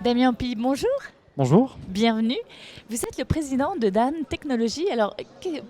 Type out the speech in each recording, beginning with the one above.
Damien Pi, bonjour, Bonjour. bienvenue. Vous êtes le président de Dan Technologies. Alors,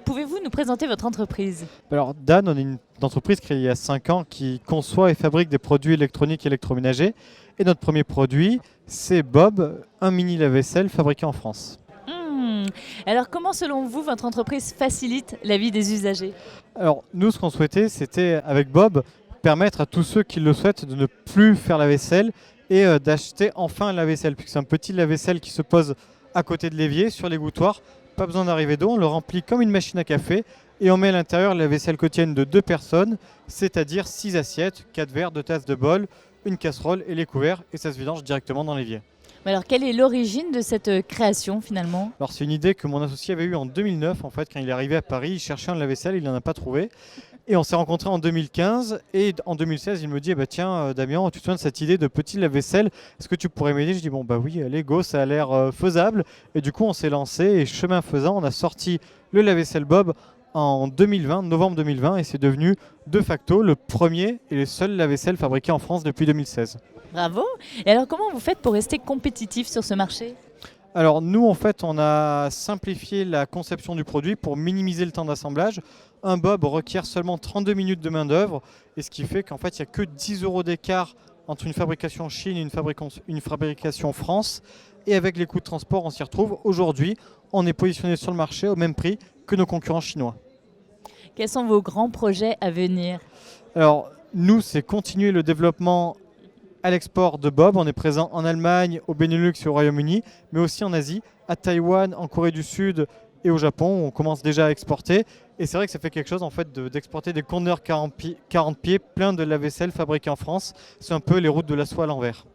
pouvez-vous nous présenter votre entreprise? Alors Dan, on est une entreprise créée il y a 5 ans qui conçoit et fabrique des produits électroniques et électroménagers. Et notre premier produit, c'est Bob, un mini lave-vaisselle fabriqué en France. Hmm. Alors, comment, selon vous, votre entreprise facilite la vie des usagers? Alors nous, ce qu'on souhaitait, c'était avec Bob, permettre à tous ceux qui le souhaitent de ne plus faire la vaisselle et d'acheter enfin un lave-vaisselle, puisque c'est un petit lave-vaisselle qui se pose à côté de l'évier, sur l'égouttoir. Pas besoin d'arriver d'eau, on le remplit comme une machine à café et on met à l'intérieur la vaisselle quotidienne de 2 personnes, c'est-à-dire 6 assiettes, 4 verres, 2 tasses de bol, une casserole et les couverts, et ça se vidange directement dans l'évier. Mais alors, quelle est l'origine de cette création, finalement? Alors c'est une idée que mon associé avait eue en 2009, en fait, quand il est arrivé à Paris, il cherchait un lave-vaisselle, il n'en a pas trouvé. Et on s'est rencontrés en 2015 et en 2016 il me dit tiens Damien, tu te souviens de cette idée de petit lave-vaisselle, est-ce que tu pourrais m'aider? Je dis bon bah oui, allez go, ça a l'air faisable. Et du coup on s'est lancé et chemin faisant on a sorti le lave-vaisselle Bob en 2020, novembre 2020, et c'est devenu de facto le premier et le seul lave-vaisselle fabriqué en France depuis 2016. Bravo. Et alors, comment vous faites pour rester compétitif sur ce marché? Alors nous en fait on a simplifié la conception du produit pour minimiser le temps d'assemblage. Un Bob requiert seulement 32 minutes de main d'œuvre, et ce qui fait qu'en fait il n'y a que 10 euros d'écart entre une fabrication Chine et une fabrication France, et avec les coûts de transport on s'y retrouve. Aujourd'hui on est positionné sur le marché au même prix que nos concurrents chinois. Quels sont vos grands projets à venir? Alors nous c'est continuer le développement à l'export de Bob. On est présent en Allemagne, au Benelux et au Royaume-Uni, mais aussi en Asie, à Taïwan, en Corée du Sud et au Japon, où on commence déjà à exporter. Et c'est vrai que ça fait quelque chose en fait d'exporter des conteneurs 40 pieds pleins de lave-vaisselle fabriqués en France. C'est un peu les routes de la soie à l'envers.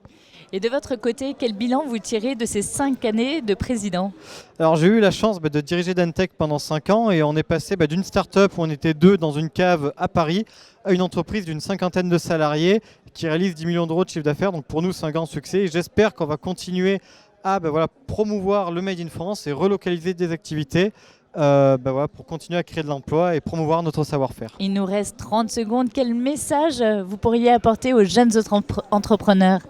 Et de votre côté, quel bilan vous tirez de ces 5 années de président? Alors j'ai eu la chance de diriger Dantec pendant 5 ans, et on est passé d'une start-up où on était 2 dans une cave à Paris à une entreprise d'une 50aine de salariés qui réalise 10 millions d'euros de chiffre d'affaires. Donc pour nous c'est un grand succès, et j'espère qu'on va continuer à promouvoir le Made in France et relocaliser des activités pour continuer à créer de l'emploi et promouvoir notre savoir-faire. Il nous reste 30 secondes. Quel message vous pourriez apporter aux jeunes entrepreneurs?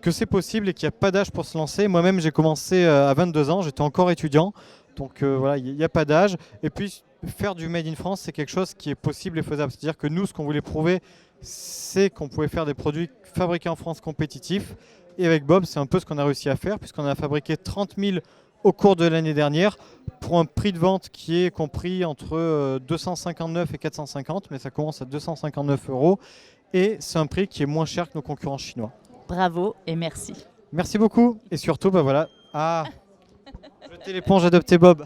Que c'est possible et qu'il n'y a pas d'âge pour se lancer. Moi-même j'ai commencé à 22 ans, j'étais encore étudiant, donc il n'y a pas d'âge. Et puis faire du Made in France, c'est quelque chose qui est possible et faisable. C'est-à-dire que nous, ce qu'on voulait prouver, c'est qu'on pouvait faire des produits fabriqués en France compétitifs. Et avec Bob, c'est un peu ce qu'on a réussi à faire, puisqu'on a fabriqué 30 000 au cours de l'année dernière pour un prix de vente qui est compris entre 259 et 450, mais ça commence à 259 euros. Et c'est un prix qui est moins cher que nos concurrents chinois. Bravo et merci. Merci beaucoup. Et surtout, jetez l'éponge, adoptez Bob.